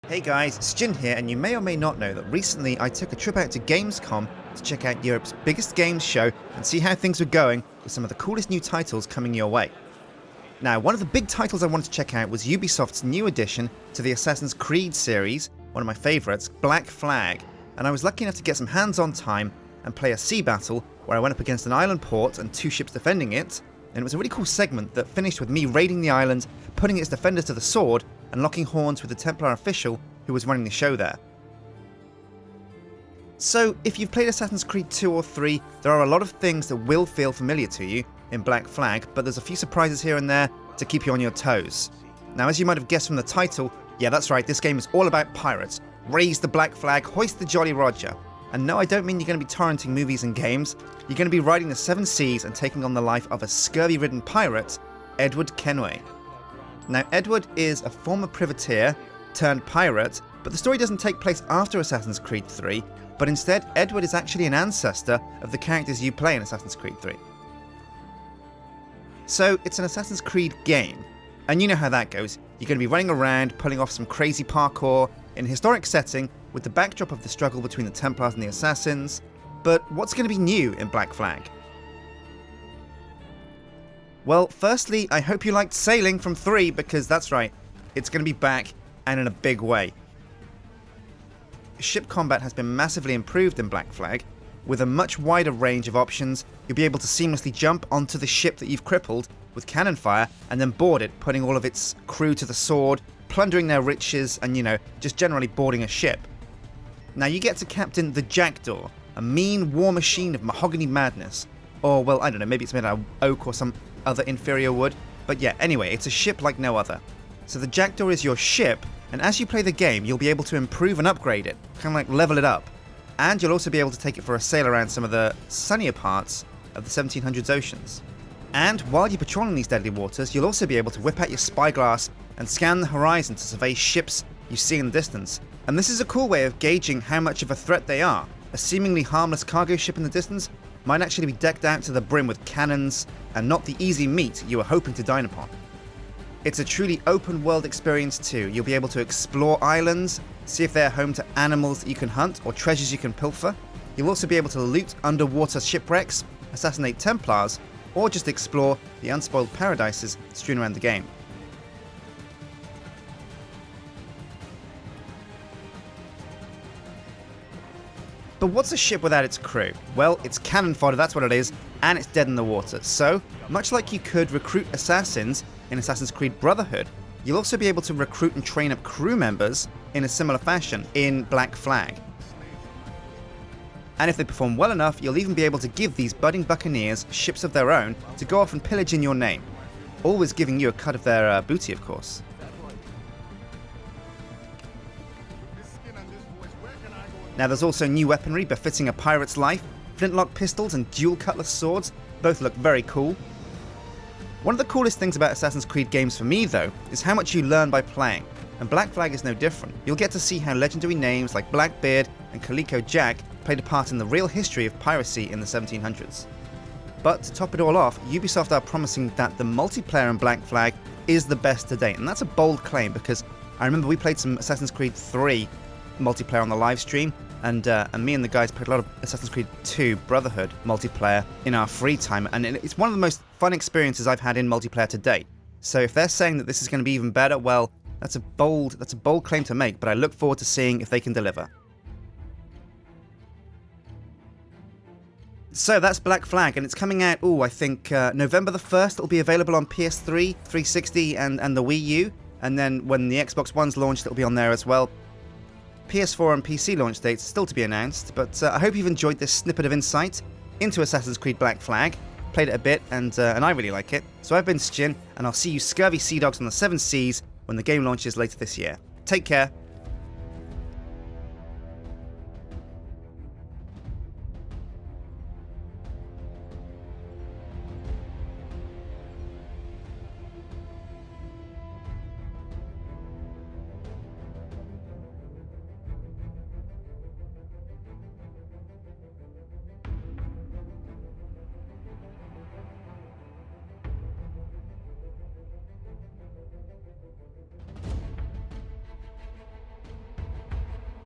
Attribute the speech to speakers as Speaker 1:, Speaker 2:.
Speaker 1: Hey guys, Sjin here, and you may or may not know that recently I took a trip out to Gamescom to check out Europe's biggest games show and see how things were going with some of the coolest new titles coming your way. Now, one of the big titles I wanted to check out was Ubisoft's new addition to the Assassin's Creed series, one of my favourites, Black Flag, and I was lucky enough to get some hands-on time and play a sea battle where I went up against an island port and two ships defending it, and it was a really cool segment that finished with me raiding the island, putting its defenders to the sword, and locking horns with the Templar official who was running the show there. So, if you've played Assassin's Creed 2 or 3, there are a lot of things that will feel familiar to you in Black Flag, but there's a few surprises here and there to keep you on your toes. Now, as you might have guessed from the title, yeah, that's right, this game is all about pirates. Raise the black flag, hoist the Jolly Roger. And no, I don't mean you're going to be torrenting movies and games. You're going to be riding the seven seas and taking on the life of a scurvy-ridden pirate, Edward Kenway. Now, Edward is a former privateer turned pirate, but the story doesn't take place after Assassin's Creed 3, but instead, Edward is actually an ancestor of the characters you play in Assassin's Creed 3. So, it's an Assassin's Creed game, and you know how that goes. You're going to be running around, pulling off some crazy parkour in a historic setting with the backdrop of the struggle between the Templars and the Assassins, but what's going to be new in Black Flag? Well, firstly, I hope you liked sailing from 3, because that's right, it's going to be back, and in a big way. Ship combat has been massively improved in Black Flag. With a much wider range of options, you'll be able to seamlessly jump onto the ship that you've crippled with cannon fire, and then board it, putting all of its crew to the sword, plundering their riches, and just generally boarding a ship. Now you get to captain the Jackdaw, a mean war machine of mahogany madness. Or, well, I don't know, maybe it's made out of oak or some other inferior wood. But yeah, anyway, it's a ship like no other. So the Jackdaw is your ship, and as you play the game, you'll be able to improve and upgrade it, kind of like level it up. And you'll also be able to take it for a sail around some of the sunnier parts of the 1700s oceans. And while you're patrolling these deadly waters, you'll also be able to whip out your spyglass and scan the horizon to survey ships you see in the distance. And this is a cool way of gauging how much of a threat they are. A seemingly harmless cargo ship in the distance might actually be decked out to the brim with cannons and not the easy meat you were hoping to dine upon. It's a truly open world experience too. You'll be able to explore islands, see if they're home to animals that you can hunt or treasures you can pilfer. You'll also be able to loot underwater shipwrecks, assassinate Templars, or just explore the unspoiled paradises strewn around the game. But what's a ship without its crew? Well, it's cannon fodder, that's what it is, and it's dead in the water. So, much like you could recruit assassins in Assassin's Creed Brotherhood, you'll also be able to recruit and train up crew members in a similar fashion in Black Flag. And if they perform well enough, you'll even be able to give these budding buccaneers ships of their own to go off and pillage in your name. Always giving you a cut of their booty, of course. Now there's also new weaponry befitting a pirate's life. Flintlock pistols and dual cutlass swords both look very cool. One of the coolest things about Assassin's Creed games for me though, is how much you learn by playing. And Black Flag is no different. You'll get to see how legendary names like Blackbeard and Calico Jack played a part in the real history of piracy in the 1700s. But to top it all off, Ubisoft are promising that the multiplayer in Black Flag is the best to date. And that's a bold claim because I remember we played some Assassin's Creed 3 multiplayer on the live stream, and me and the guys played a lot of Assassin's Creed 2 Brotherhood multiplayer in our free time, and it's one of the most fun experiences I've had in multiplayer to date. So if they're saying that this is going to be even better, well, that's a bold claim to make, but I look forward to seeing if they can deliver. So that's Black Flag, and it's coming out, I think November the 1st. It'll be available on PS3, 360, and the Wii U, and then when the Xbox One's launched, it'll be on there as well. PS4 and PC launch dates still to be announced, but I hope you've enjoyed this snippet of insight into Assassin's Creed Black Flag. Played it a bit, and I really like it. So I've been Sjin, and I'll see you scurvy sea dogs on the seven seas when the game launches later this year. Take care.